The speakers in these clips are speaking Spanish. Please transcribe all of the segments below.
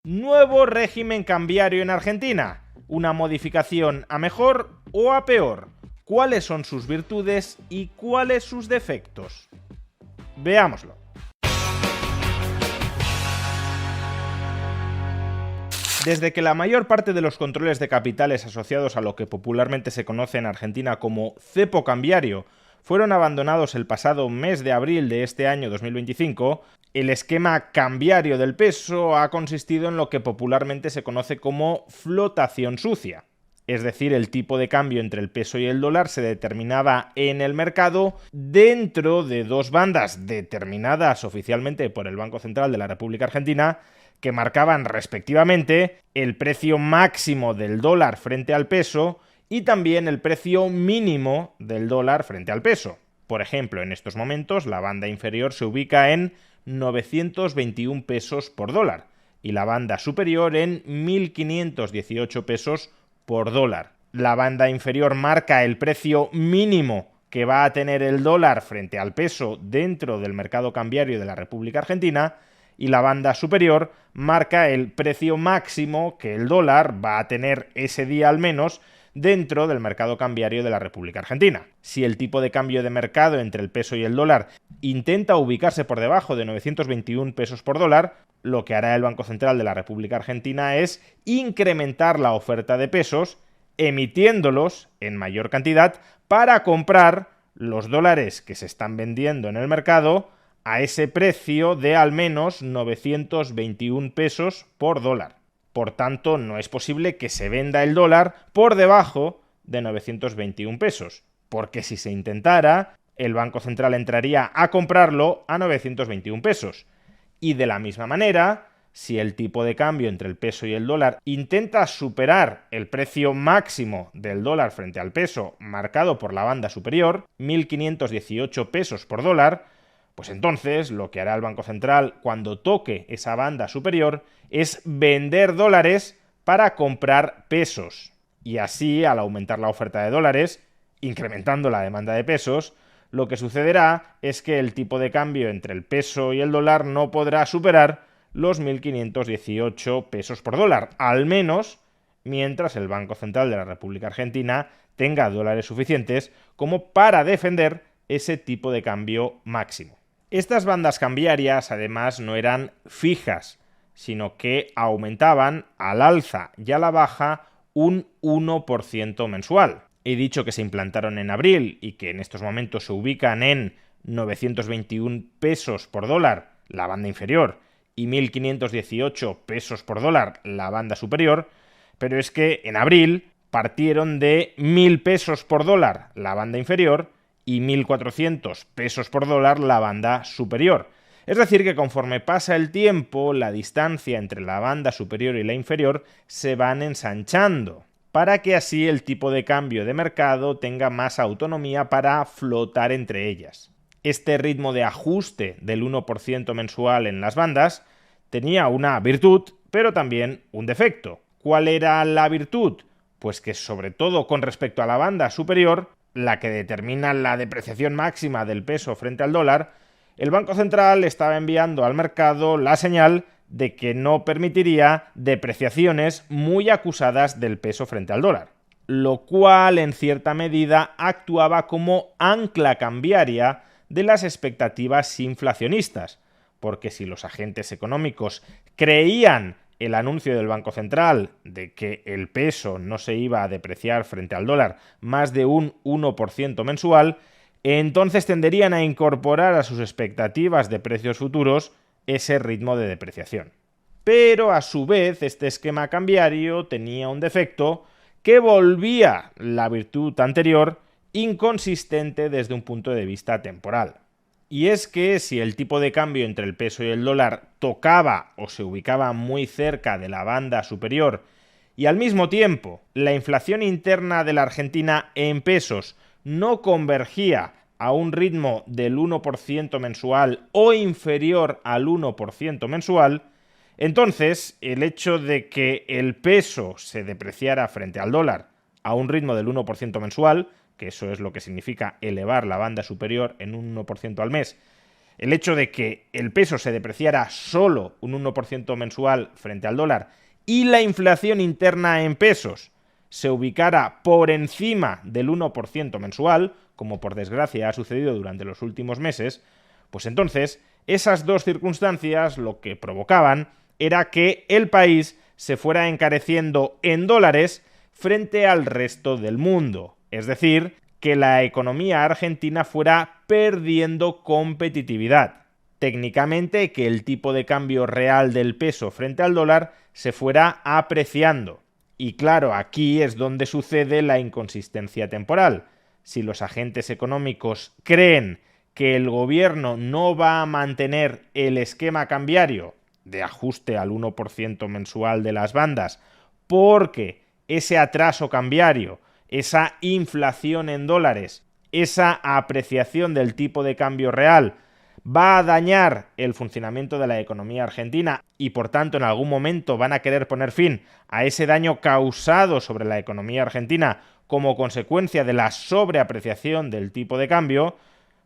Nuevo régimen cambiario en Argentina. ¿Una modificación a mejor o a peor? ¿Cuáles son sus virtudes y cuáles sus defectos? Veámoslo. Desde que la mayor parte de los controles de capitales asociados a lo que popularmente se conoce en Argentina como cepo cambiario fueron abandonados el pasado mes de abril de este año 2025, el esquema cambiario del peso ha consistido en lo que popularmente se conoce como flotación sucia. Es decir, el tipo de cambio entre el peso y el dólar se determinaba en el mercado dentro de dos bandas determinadas oficialmente por el Banco Central de la República Argentina, que marcaban respectivamente el precio máximo del dólar frente al peso y también el precio mínimo del dólar frente al peso. Por ejemplo, en estos momentos la banda inferior se ubica en 921 pesos por dólar y la banda superior en 1.518 pesos por dólar. La banda inferior marca el precio mínimo que va a tener el dólar frente al peso dentro del mercado cambiario de la República Argentina y la banda superior marca el precio máximo que el dólar va a tener ese día al menos dentro del mercado cambiario de la República Argentina. Si el tipo de cambio de mercado entre el peso y el dólar intenta ubicarse por debajo de 921 pesos por dólar, lo que hará el Banco Central de la República Argentina es incrementar la oferta de pesos, emitiéndolos en mayor cantidad para comprar los dólares que se están vendiendo en el mercado a ese precio de al menos 921 pesos por dólar. Por tanto, no es posible que se venda el dólar por debajo de 921 pesos, porque si se intentara, el Banco Central entraría a comprarlo a 921 pesos. Y de la misma manera, si el tipo de cambio entre el peso y el dólar intenta superar el precio máximo del dólar frente al peso marcado por la banda superior, 1.518 pesos por dólar, pues entonces lo que hará el Banco Central cuando toque esa banda superior es vender dólares para comprar pesos. Y así, al aumentar la oferta de dólares, incrementando la demanda de pesos, lo que sucederá es que el tipo de cambio entre el peso y el dólar no podrá superar los 1.518 pesos por dólar, al menos mientras el Banco Central de la República Argentina tenga dólares suficientes como para defender ese tipo de cambio máximo. Estas bandas cambiarias, además, no eran fijas, sino que aumentaban al alza y a la baja un 1% mensual. He dicho que se implantaron en abril y que en estos momentos se ubican en 921 pesos por dólar, la banda inferior, y 1.518 pesos por dólar, la banda superior, pero es que en abril partieron de 1.000 pesos por dólar, la banda inferior, y 1.400 pesos por dólar la banda superior. Es decir, que conforme pasa el tiempo, la distancia entre la banda superior y la inferior se van ensanchando, para que así el tipo de cambio de mercado tenga más autonomía para flotar entre ellas. Este ritmo de ajuste del 1% mensual en las bandas tenía una virtud, pero también un defecto. ¿Cuál era la virtud? Pues que sobre todo con respecto a la banda superior, la que determina la depreciación máxima del peso frente al dólar, el Banco Central estaba enviando al mercado la señal de que no permitiría depreciaciones muy acusadas del peso frente al dólar, lo cual en cierta medida actuaba como ancla cambiaria de las expectativas inflacionistas, porque si los agentes económicos creían el anuncio del Banco Central de que el peso no se iba a depreciar frente al dólar más de un 1% mensual, entonces tenderían a incorporar a sus expectativas de precios futuros ese ritmo de depreciación. Pero a su vez este esquema cambiario tenía un defecto que volvía la virtud anterior inconsistente desde un punto de vista temporal. Y es que si el tipo de cambio entre el peso y el dólar tocaba o se ubicaba muy cerca de la banda superior y al mismo tiempo la inflación interna de la Argentina en pesos no convergía a un ritmo del 1% mensual o inferior al 1% mensual, entonces el hecho de que el peso se depreciara frente al dólar a un ritmo del 1% mensual, que eso es lo que significa elevar la banda superior en un 1% al mes, El hecho de que el peso se depreciara solo un 1% mensual frente al dólar y la inflación interna en pesos se ubicara por encima del 1% mensual, como por desgracia ha sucedido durante los últimos meses, pues entonces esas dos circunstancias lo que provocaban era que el país se fuera encareciendo en dólares frente al resto del mundo. Es decir, que la economía argentina fuera perdiendo competitividad. Técnicamente, que el tipo de cambio real del peso frente al dólar se fuera apreciando. Y claro, aquí es donde sucede la inconsistencia temporal. Si los agentes económicos creen que el gobierno no va a mantener el esquema cambiario de ajuste al 1% mensual de las bandas, porque ese atraso cambiario, esa inflación en dólares, esa apreciación del tipo de cambio real va a dañar el funcionamiento de la economía argentina y por tanto en algún momento van a querer poner fin a ese daño causado sobre la economía argentina como consecuencia de la sobreapreciación del tipo de cambio,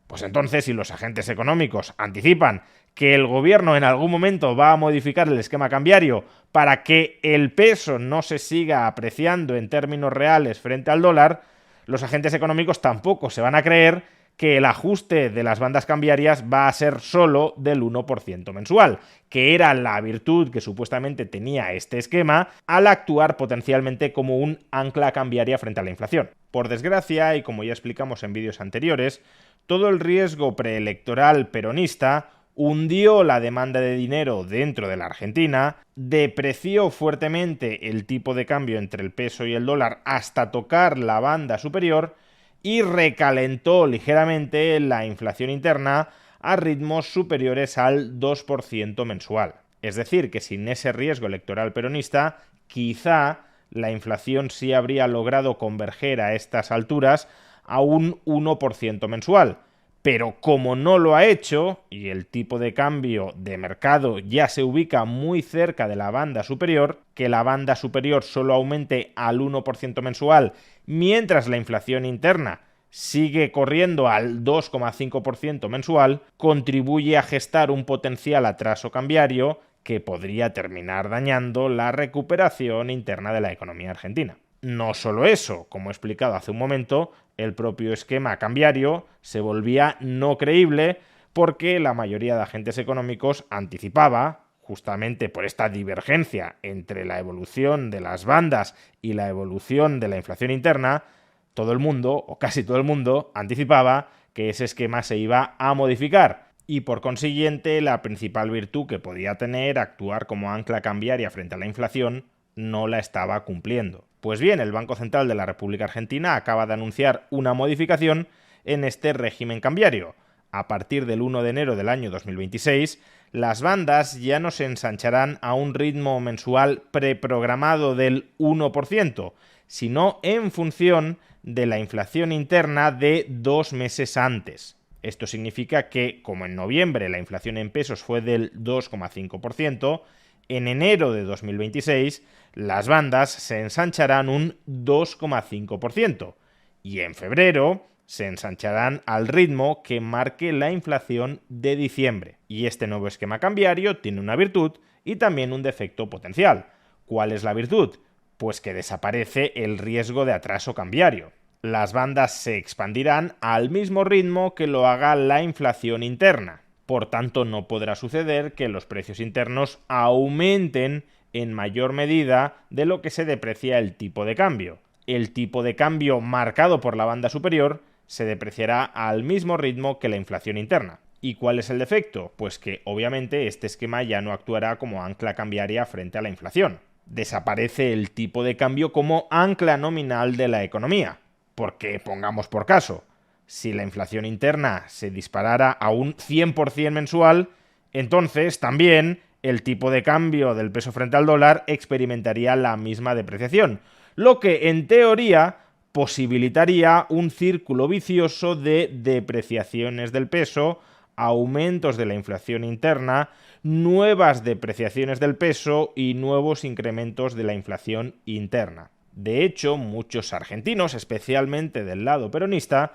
pues entonces si los agentes económicos anticipan que el gobierno en algún momento va a modificar el esquema cambiario para que el peso no se siga apreciando en términos reales frente al dólar, los agentes económicos tampoco se van a creer que el ajuste de las bandas cambiarias va a ser solo del 1% mensual, que era la virtud que supuestamente tenía este esquema al actuar potencialmente como un ancla cambiaria frente a la inflación. Por desgracia, y como ya explicamos en vídeos anteriores, todo el riesgo preelectoral peronista hundió la demanda de dinero dentro de la Argentina, depreció fuertemente el tipo de cambio entre el peso y el dólar hasta tocar la banda superior y recalentó ligeramente la inflación interna a ritmos superiores al 2% mensual. Es decir, que sin ese riesgo electoral peronista, quizá la inflación sí habría logrado converger a estas alturas a un 1% mensual. Pero como no lo ha hecho, y el tipo de cambio de mercado ya se ubica muy cerca de la banda superior, que la banda superior solo aumente al 1% mensual, mientras la inflación interna sigue corriendo al 2,5% mensual, contribuye a gestar un potencial atraso cambiario que podría terminar dañando la recuperación interna de la economía argentina. No solo eso, como he explicado hace un momento, el propio esquema cambiario se volvía no creíble porque la mayoría de agentes económicos anticipaba, justamente por esta divergencia entre la evolución de las bandas y la evolución de la inflación interna, todo el mundo, o casi todo el mundo, anticipaba que ese esquema se iba a modificar y por consiguiente la principal virtud que podía tener, actuar como ancla cambiaria frente a la inflación, no la estaba cumpliendo. Pues bien, el Banco Central de la República Argentina acaba de anunciar una modificación en este régimen cambiario. A partir del 1 de enero del año 2026, las bandas ya no se ensancharán a un ritmo mensual preprogramado del 1%, sino en función de la inflación interna de 2 meses antes. Esto significa que, como en noviembre la inflación en pesos fue del 2,5%, en enero de 2026 las bandas se ensancharán un 2,5% y en febrero se ensancharán al ritmo que marque la inflación de diciembre. Y este nuevo esquema cambiario tiene una virtud y también un defecto potencial. ¿Cuál es la virtud? Pues que desaparece el riesgo de atraso cambiario. Las bandas se expandirán al mismo ritmo que lo haga la inflación interna. Por tanto, no podrá suceder que los precios internos aumenten en mayor medida de lo que se deprecia el tipo de cambio. El tipo de cambio marcado por la banda superior se depreciará al mismo ritmo que la inflación interna. ¿Y cuál es el defecto? Pues que obviamente este esquema ya no actuará como ancla cambiaria frente a la inflación. Desaparece el tipo de cambio como ancla nominal de la economía. Porque, pongamos por caso, si la inflación interna se disparara a un 100% mensual, entonces también el tipo de cambio del peso frente al dólar experimentaría la misma depreciación, lo que en teoría posibilitaría un círculo vicioso de depreciaciones del peso, aumentos de la inflación interna, nuevas depreciaciones del peso y nuevos incrementos de la inflación interna. De hecho, muchos argentinos, especialmente del lado peronista,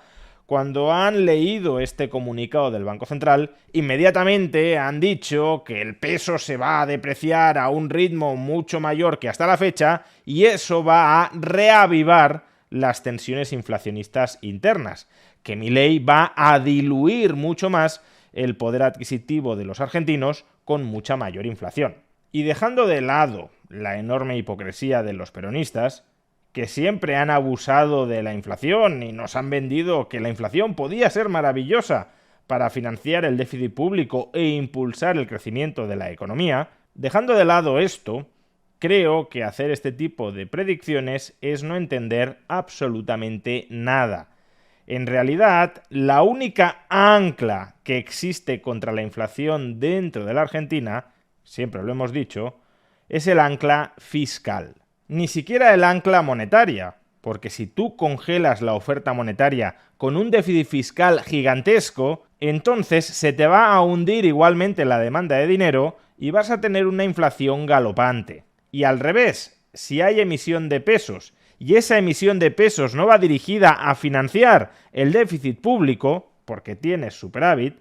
cuando han leído este comunicado del Banco Central, inmediatamente han dicho que el peso se va a depreciar a un ritmo mucho mayor que hasta la fecha y eso va a reavivar las tensiones inflacionistas internas, que Milei va a diluir mucho más el poder adquisitivo de los argentinos con mucha mayor inflación. Y dejando de lado la enorme hipocresía de los peronistas, que siempre han abusado de la inflación y nos han vendido que la inflación podía ser maravillosa para financiar el déficit público e impulsar el crecimiento de la economía, dejando de lado esto, creo que hacer este tipo de predicciones es no entender absolutamente nada. En realidad, la única ancla que existe contra la inflación dentro de la Argentina, siempre lo hemos dicho, es el ancla fiscal. Ni siquiera el ancla monetaria, porque si tú congelas la oferta monetaria con un déficit fiscal gigantesco, entonces se te va a hundir igualmente la demanda de dinero y vas a tener una inflación galopante. Y al revés, si hay emisión de pesos y esa emisión de pesos no va dirigida a financiar el déficit público, porque tienes superávit,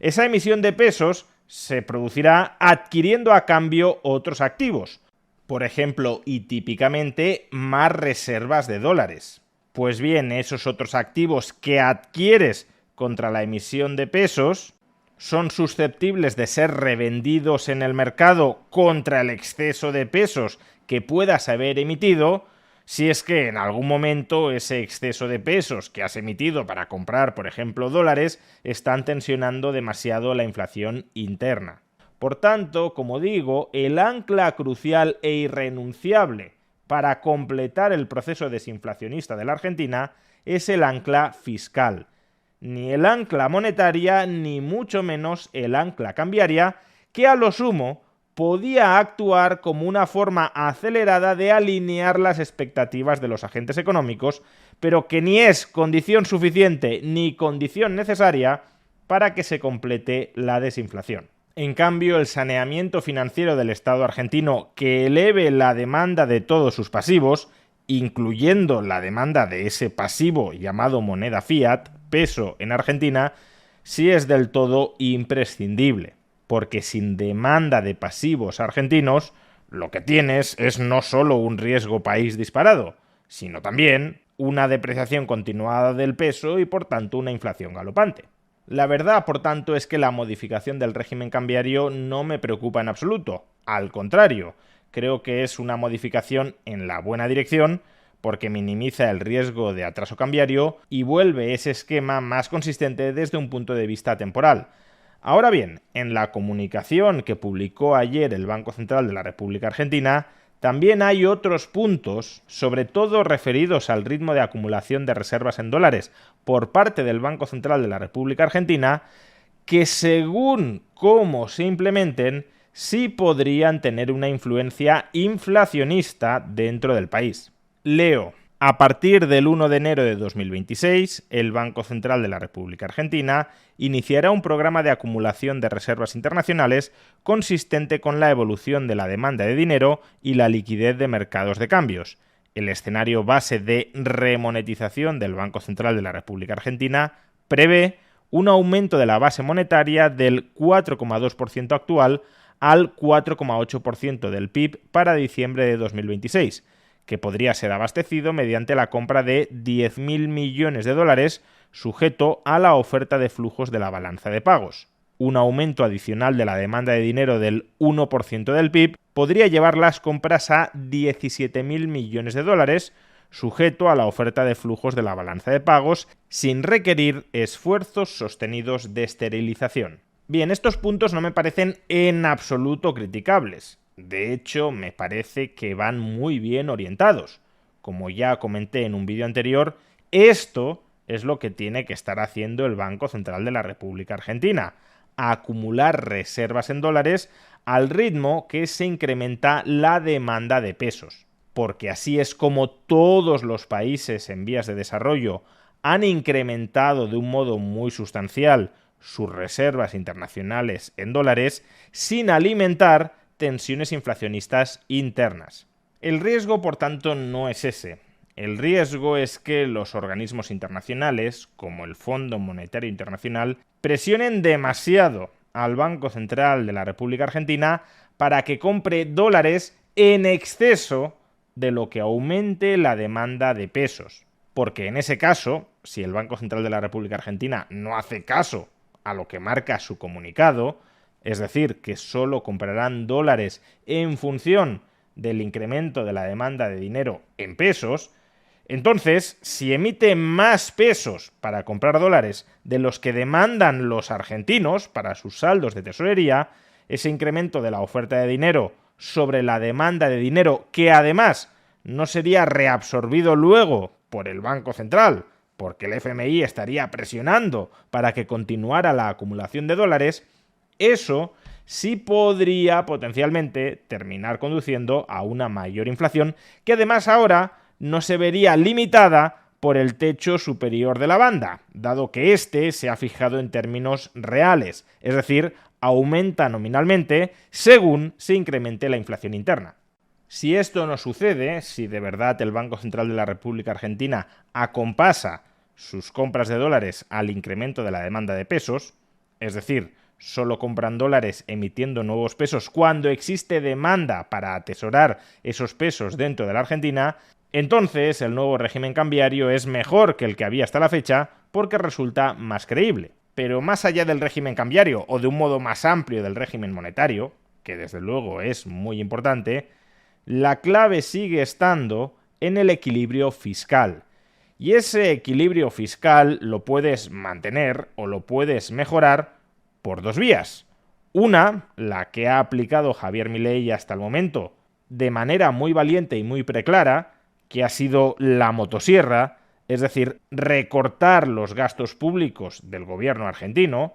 esa emisión de pesos se producirá adquiriendo a cambio otros activos. Por ejemplo, y típicamente, más reservas de dólares. Pues bien, esos otros activos que adquieres contra la emisión de pesos son susceptibles de ser revendidos en el mercado contra el exceso de pesos que puedas haber emitido, si es que en algún momento ese exceso de pesos que has emitido para comprar, por ejemplo, dólares, están tensionando demasiado la inflación interna. Por tanto, como digo, el ancla crucial e irrenunciable para completar el proceso desinflacionista de la Argentina es el ancla fiscal. Ni el ancla monetaria, ni mucho menos el ancla cambiaria, que a lo sumo podía actuar como una forma acelerada de alinear las expectativas de los agentes económicos, pero que ni es condición suficiente ni condición necesaria para que se complete la desinflación. En cambio, el saneamiento financiero del Estado argentino que eleve la demanda de todos sus pasivos, incluyendo la demanda de ese pasivo llamado moneda fiat, peso en Argentina, sí es del todo imprescindible, porque sin demanda de pasivos argentinos, lo que tienes es no solo un riesgo país disparado, sino también una depreciación continuada del peso y por tanto una inflación galopante. La verdad, por tanto, es que la modificación del régimen cambiario no me preocupa en absoluto. Al contrario, creo que es una modificación en la buena dirección porque minimiza el riesgo de atraso cambiario y vuelve ese esquema más consistente desde un punto de vista temporal. Ahora bien, en la comunicación que publicó ayer el Banco Central de la República Argentina, también hay otros puntos, sobre todo referidos al ritmo de acumulación de reservas en dólares por parte del Banco Central de la República Argentina, que según cómo se implementen, sí podrían tener una influencia inflacionista dentro del país. Leo. A partir del 1 de enero de 2026, el Banco Central de la República Argentina iniciará un programa de acumulación de reservas internacionales consistente con la evolución de la demanda de dinero y la liquidez de mercados de cambios. El escenario base de remonetización del Banco Central de la República Argentina prevé un aumento de la base monetaria del 4,2% actual al 4,8% del PIB para diciembre de 2026, que podría ser abastecido mediante la compra de 10.000 millones de dólares sujeto a la oferta de flujos de la balanza de pagos. Un aumento adicional de la demanda de dinero del 1% del PIB podría llevar las compras a 17.000 millones de dólares, sujeto a la oferta de flujos de la balanza de pagos, sin requerir esfuerzos sostenidos de esterilización. Bien, estos puntos no me parecen en absoluto criticables. De hecho, me parece que van muy bien orientados. Como ya comenté en un vídeo anterior, esto es lo que tiene que estar haciendo el Banco Central de la República Argentina: acumular reservas en dólares al ritmo que se incrementa la demanda de pesos. Porque así es como todos los países en vías de desarrollo han incrementado de un modo muy sustancial sus reservas internacionales en dólares sin alimentar tensiones inflacionistas internas. El riesgo, por tanto, no es ese. El riesgo es que los organismos internacionales, como el Fondo Monetario Internacional, presionen demasiado al Banco Central de la República Argentina para que compre dólares en exceso de lo que aumente la demanda de pesos. Porque en ese caso, si el Banco Central de la República Argentina no hace caso a lo que marca su comunicado, es decir, que solo comprarán dólares en función del incremento de la demanda de dinero en pesos, entonces, si emite más pesos para comprar dólares de los que demandan los argentinos para sus saldos de tesorería, ese incremento de la oferta de dinero sobre la demanda de dinero, que además no sería reabsorbido luego por el Banco Central, porque el FMI estaría presionando para que continuara la acumulación de dólares, eso sí podría potencialmente terminar conduciendo a una mayor inflación, que además ahora no se vería limitada por el techo superior de la banda, dado que éste se ha fijado en términos reales, es decir, aumenta nominalmente según se incremente la inflación interna. Si esto no sucede, si de verdad el Banco Central de la República Argentina acompasa sus compras de dólares al incremento de la demanda de pesos, es decir, solo compran dólares emitiendo nuevos pesos cuando existe demanda para atesorar esos pesos dentro de la Argentina, entonces el nuevo régimen cambiario es mejor que el que había hasta la fecha porque resulta más creíble. Pero más allá del régimen cambiario o de un modo más amplio del régimen monetario, que desde luego es muy importante, la clave sigue estando en el equilibrio fiscal. Y ese equilibrio fiscal lo puedes mantener o lo puedes mejorar por dos vías. Una, la que ha aplicado Javier Milei hasta el momento, de manera muy valiente y muy preclara, que ha sido la motosierra, es decir, recortar los gastos públicos del gobierno argentino,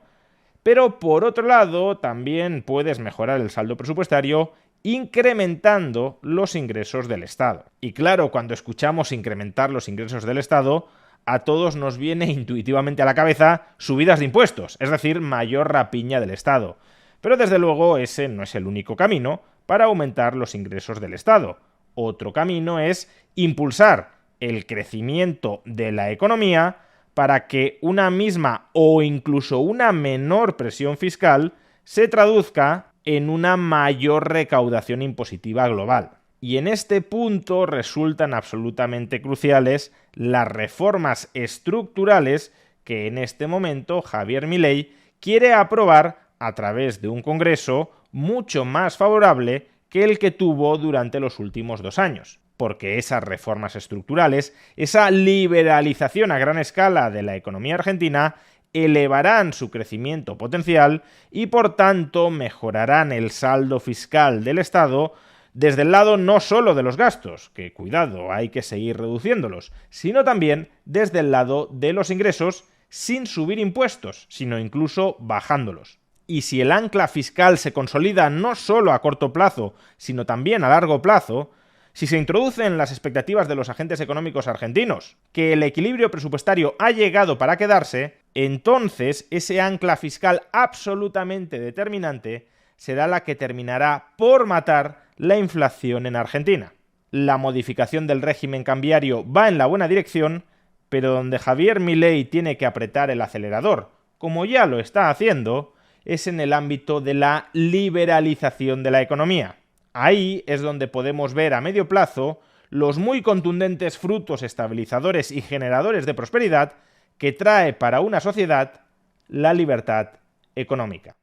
pero por otro lado también puedes mejorar el saldo presupuestario incrementando los ingresos del Estado. Y claro, cuando escuchamos incrementar los ingresos del Estado, a todos nos viene intuitivamente a la cabeza subidas de impuestos, es decir, mayor rapiña del Estado. Pero desde luego ese no es el único camino para aumentar los ingresos del Estado. Otro camino es impulsar el crecimiento de la economía para que una misma o incluso una menor presión fiscal se traduzca en una mayor recaudación impositiva global. Y en este punto resultan absolutamente cruciales las reformas estructurales que en este momento Javier Milei quiere aprobar a través de un Congreso mucho más favorable que el que tuvo durante los últimos 2 años. Porque esas reformas estructurales, esa liberalización a gran escala de la economía argentina, elevarán su crecimiento potencial y por tanto mejorarán el saldo fiscal del Estado desde el lado no solo de los gastos, que cuidado, hay que seguir reduciéndolos, sino también desde el lado de los ingresos sin subir impuestos, sino incluso bajándolos. Y si el ancla fiscal se consolida no solo a corto plazo, sino también a largo plazo, si se introducen las expectativas de los agentes económicos argentinos, que el equilibrio presupuestario ha llegado para quedarse, entonces ese ancla fiscal absolutamente determinante será la que terminará por matar la inflación en Argentina. La modificación del régimen cambiario va en la buena dirección, pero donde Javier Milei tiene que apretar el acelerador, como ya lo está haciendo, es en el ámbito de la liberalización de la economía. Ahí es donde podemos ver a medio plazo los muy contundentes frutos estabilizadores y generadores de prosperidad que trae para una sociedad la libertad económica.